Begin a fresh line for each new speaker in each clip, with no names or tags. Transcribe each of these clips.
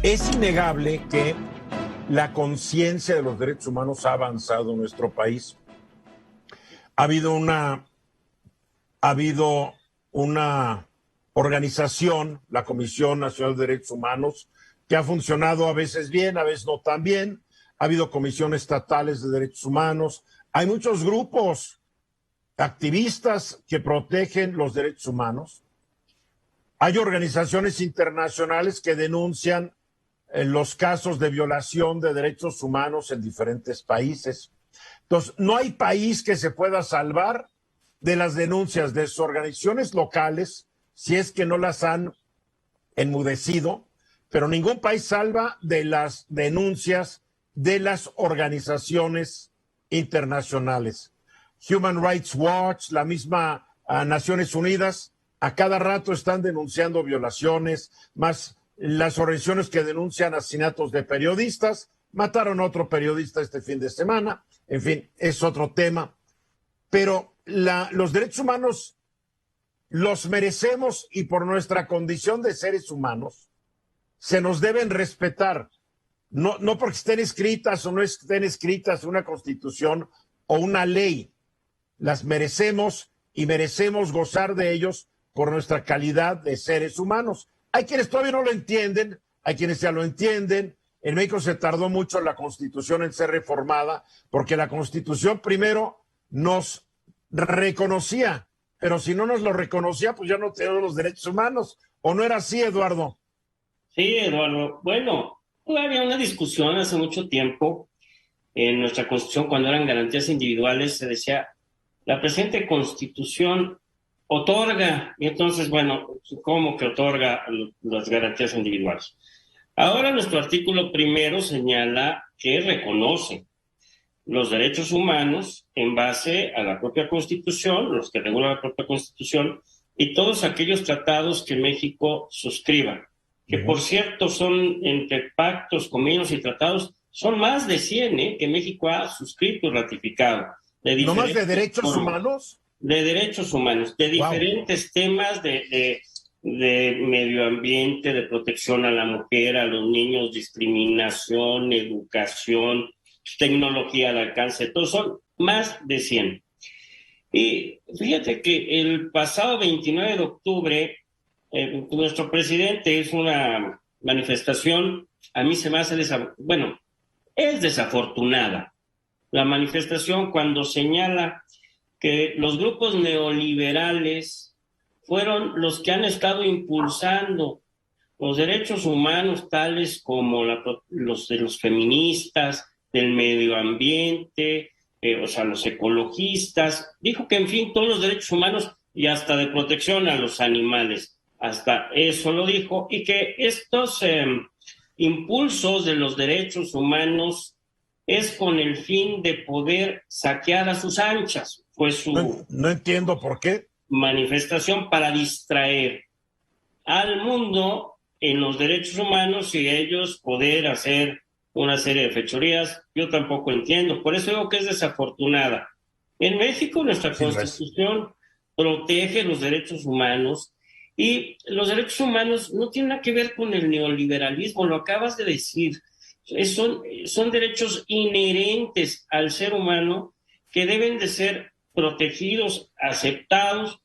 Es innegable que la conciencia de los derechos humanos ha avanzado en nuestro país. Ha habido una organización, la Comisión Nacional de Derechos Humanos, que ha funcionado a veces bien, a veces no tan bien. Ha habido comisiones estatales de derechos humanos. Hay muchos grupos activistas que protegen los derechos humanos. Hay organizaciones internacionales que denuncian los casos de violación de derechos humanos en diferentes países. Entonces, no hay país que se pueda salvar de las denuncias de sus organizaciones locales, si es que no las han enmudecido, pero ningún país salva de las denuncias de las organizaciones internacionales. Human Rights Watch, la misma Naciones Unidas, a cada rato están denunciando violaciones, más las organizaciones que denuncian asesinatos de periodistas. Mataron a otro periodista este fin de semana. En fin, es otro tema. Pero los derechos humanos los merecemos y por nuestra condición de seres humanos se nos deben respetar. No porque estén escritas o no estén escritas en una constitución o una ley. Las merecemos y merecemos gozar de ellos por nuestra calidad de seres humanos. Hay quienes todavía no lo entienden, hay quienes ya lo entienden. En México se tardó mucho la Constitución en ser reformada, porque la Constitución primero nos reconocía, pero si no nos lo reconocía, pues ya no tenemos los derechos humanos. ¿O no era así, Eduardo?
Sí, Eduardo. Bueno, había una discusión hace mucho tiempo en nuestra Constitución, cuando eran garantías individuales, se decía, la presente Constitución otorga, y entonces, bueno, ¿cómo que otorga las garantías individuales? Ahora nuestro artículo primero señala que reconoce los derechos humanos en base a la propia Constitución, los que regula la propia Constitución, y todos aquellos tratados que México suscriba, que por cierto son entre pactos, convenios y tratados, son más de 100 que México ha suscrito y ratificado.
¿No más de derechos humanos?
De derechos humanos, de diferentes temas de medio ambiente, de protección a la mujer, a los niños, discriminación, educación, tecnología al alcance, todos son más de 100. Y fíjate que el pasado 29 de octubre, nuestro presidente hizo una manifestación, a mí se me hace, es desafortunada la manifestación cuando señala que los grupos neoliberales fueron los que han estado impulsando los derechos humanos, tales como los de los feministas, del medio ambiente, los ecologistas. Dijo que, en fin, todos los derechos humanos y hasta de protección a los animales. Hasta eso lo dijo, y que estos impulsos de los derechos humanos es con el fin de poder saquear a sus anchas. Fue su
no entiendo por qué
manifestación, para distraer al mundo en los derechos humanos y ellos poder hacer una serie de fechorías. Yo tampoco entiendo, por eso digo que es desafortunada. En México nuestra Constitución protege los derechos humanos, y los derechos humanos no tienen nada que ver con el neoliberalismo, lo acabas de decir. Son derechos inherentes al ser humano que deben de ser protegidos, aceptados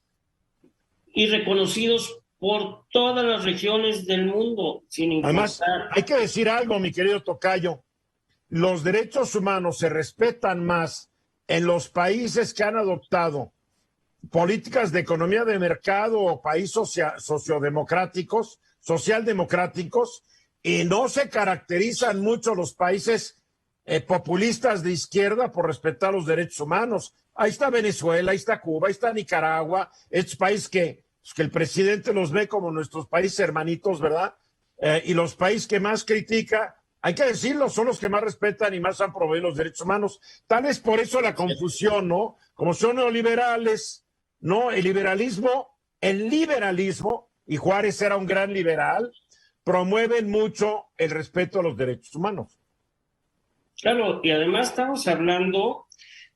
y reconocidos por todas las regiones del mundo, sin importar.
Además, hay que decir algo, mi querido tocayo. Los derechos humanos se respetan más en los países que han adoptado políticas de economía de mercado o países socialdemocráticos, y no se caracterizan mucho los países populistas de izquierda por respetar los derechos humanos. Ahí está Venezuela, ahí está Cuba, ahí está Nicaragua, estos países que el presidente los ve como nuestros países hermanitos, ¿verdad? Y los países que más critica, hay que decirlo, son los que más respetan y más han promovido los derechos humanos. Tal vez por eso la confusión, ¿no? Como son neoliberales, ¿no? El liberalismo, y Juárez era un gran liberal, promueven mucho el respeto a los derechos humanos.
Claro, y además estamos hablando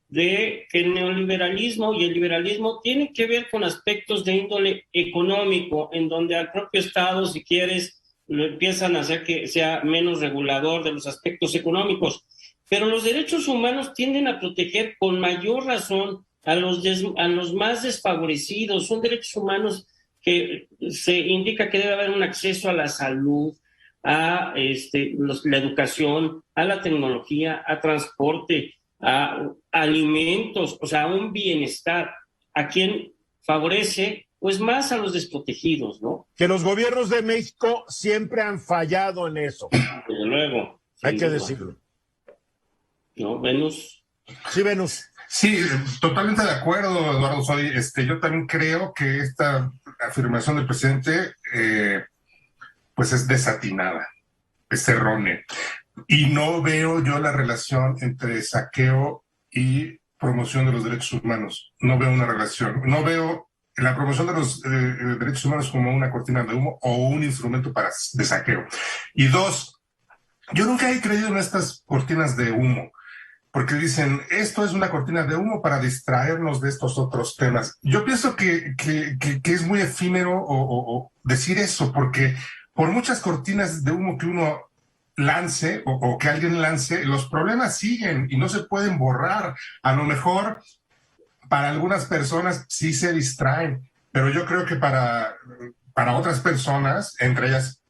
de que el neoliberalismo y el liberalismo tienen que ver con aspectos de índole económico, en donde al propio Estado, si quieres, lo empiezan a hacer que sea menos regulador de los aspectos económicos. Pero los derechos humanos tienden a proteger con mayor razón a los más desfavorecidos. Son derechos humanos que se indica que debe haber un acceso a la salud, a la educación, a la tecnología, a transporte, a alimentos, o sea, a un bienestar. A quien favorece, pues más a los desprotegidos, ¿no?
Que los gobiernos de México siempre han fallado en eso.
Desde luego.
Hay que decirlo.
¿No, Venus?
Sí, Venus.
Sí, totalmente de acuerdo, Eduardo. Yo también creo que esta afirmación del presidente, pues es desatinada, es errónea. Y no veo yo la relación entre saqueo y promoción de los derechos humanos. No veo una relación. No veo la promoción de los derechos humanos como una cortina de humo o un instrumento de saqueo. Y dos, yo nunca he creído en estas cortinas de humo, porque dicen, esto es una cortina de humo para distraernos de estos otros temas. Yo pienso que es muy efímero o decir eso, porque por muchas cortinas de humo que uno lance o que alguien lance, los problemas siguen y no se pueden borrar. A lo mejor para algunas personas sí se distraen, pero yo creo que para otras personas, entre ellas,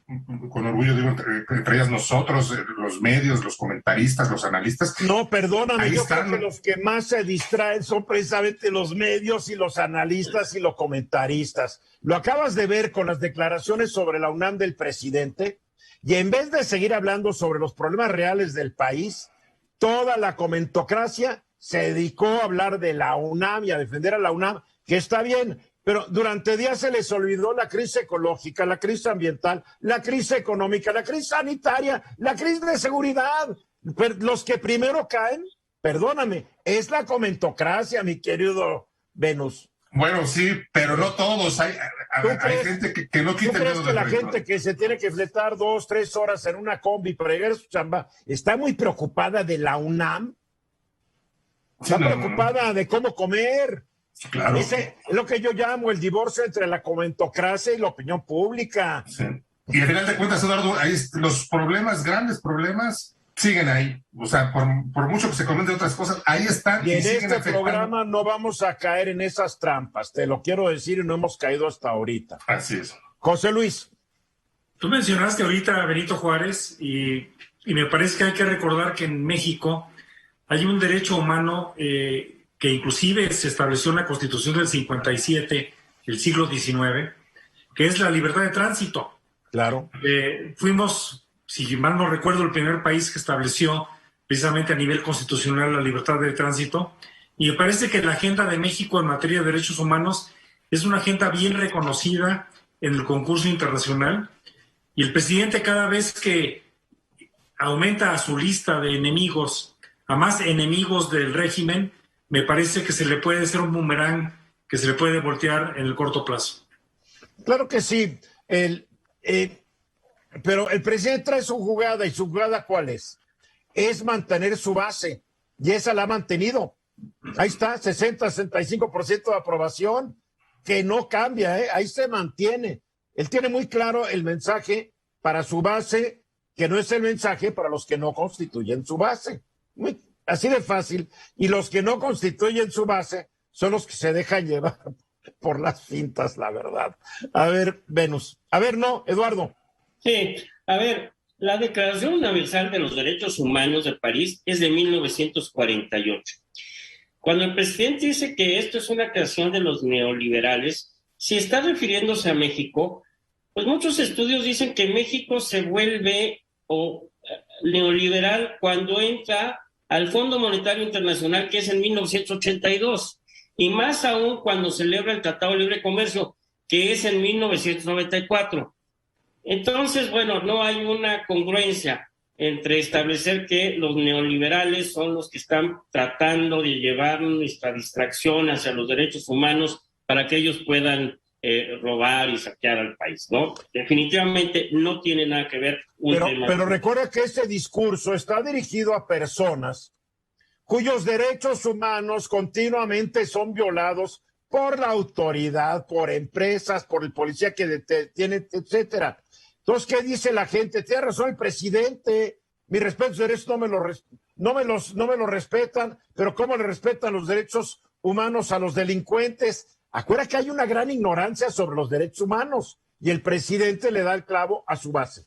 con orgullo digo, entre ellas nosotros, los medios, los comentaristas, los analistas.
No, perdóname, yo creo que los que más se distraen son precisamente los medios y los analistas y los comentaristas. Lo acabas de ver con las declaraciones sobre la UNAM del presidente, y en vez de seguir hablando sobre los problemas reales del país, toda la comentocracia se dedicó a hablar de la UNAM y a defender a la UNAM, que está bien, pero durante días se les olvidó la crisis ecológica, la crisis ambiental, la crisis económica, la crisis sanitaria, la crisis de seguridad. Pero los que primero caen, perdóname, es la comentocracia, mi querido Venus.
Bueno, sí, pero no todos. Hay gente que no quita el dedo del renglón. ¿Tú crees que
la gente que se tiene que fletar 2, 3 horas en una combi para llegar a su chamba está muy preocupada de la UNAM? Está preocupada de cómo comer.
Claro.
Ese es lo que yo llamo el divorcio entre la comentocracia y la opinión pública.
Sí. Y al final de cuentas, Eduardo, ahí los problemas, grandes problemas, siguen ahí. O sea, por mucho que se comenten otras cosas, ahí están.
Y en este programa no vamos a caer en esas trampas, te lo quiero decir, y no hemos caído hasta ahorita.
Así es.
José Luis.
Tú mencionaste ahorita a Benito Juárez y me parece que hay que recordar que en México hay un derecho humano que inclusive se estableció en la Constitución del 57, el siglo XIX, que es la libertad de tránsito.
Claro.
Fuimos, si mal no recuerdo, el primer país que estableció precisamente a nivel constitucional la libertad de tránsito, y me parece que la agenda de México en materia de derechos humanos es una agenda bien reconocida en el concurso internacional, y el presidente cada vez que aumenta a su lista de enemigos a más enemigos del régimen, me parece que se le puede hacer un boomerang que se le puede voltear en el corto plazo.
Claro que sí, pero el presidente trae su jugada, y su jugada ¿cuál es? Es mantener su base, y esa la ha mantenido. Ahí está, 60-65% de aprobación, que no cambia, ahí se mantiene. Él tiene muy claro el mensaje para su base, que no es el mensaje para los que no constituyen su base. Así de fácil. Y los que no constituyen su base son los que se dejan llevar por las fintas, la verdad. A ver, Venus. A ver, no, Eduardo.
Sí, a ver, la Declaración Universal de los Derechos Humanos de París es de 1948. Cuando el presidente dice que esto es una creación de los neoliberales, si está refiriéndose a México, pues muchos estudios dicen que México se vuelve neoliberal cuando entra al Fondo Monetario Internacional, que es en 1982, y más aún cuando celebra el Tratado de Libre Comercio, que es en 1994. Entonces, bueno, no hay una congruencia entre establecer que los neoliberales son los que están tratando de llevar nuestra distracción hacia los derechos humanos para que ellos puedan robar y saquear al país, ¿no? Definitivamente no tiene nada que ver
pero recuerda que ese discurso está dirigido a personas cuyos derechos humanos continuamente son violados por la autoridad, por empresas, por el policía que detiene, etcétera. Entonces, ¿qué dice la gente? Tiene razón el presidente. Mis respetos de derechos no me los respetan, pero ¿cómo le respetan los derechos humanos a los delincuentes? Acuérdate que hay una gran ignorancia sobre los derechos humanos y el presidente le da el clavo a su base.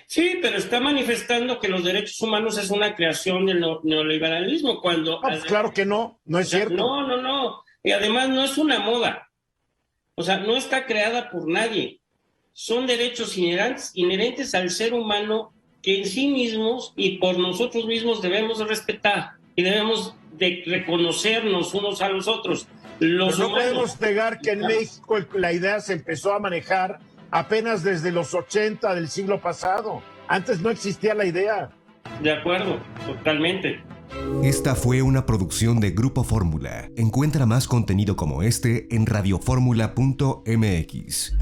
Sí, pero está manifestando que los derechos humanos es una creación del neoliberalismo cuando...
No, pues claro que no es cierto.
No. Y además no es una moda. O sea, no está creada por nadie. Son derechos inherentes al ser humano que en sí mismos y por nosotros mismos debemos de respetar y debemos de reconocernos unos a los otros.
Pero no podemos negar que en México la idea se empezó a manejar apenas desde los 80 del siglo pasado. Antes no existía la idea.
De acuerdo, totalmente.
Esta fue una producción de Grupo Fórmula. Encuentra más contenido como este en radioformula.mx.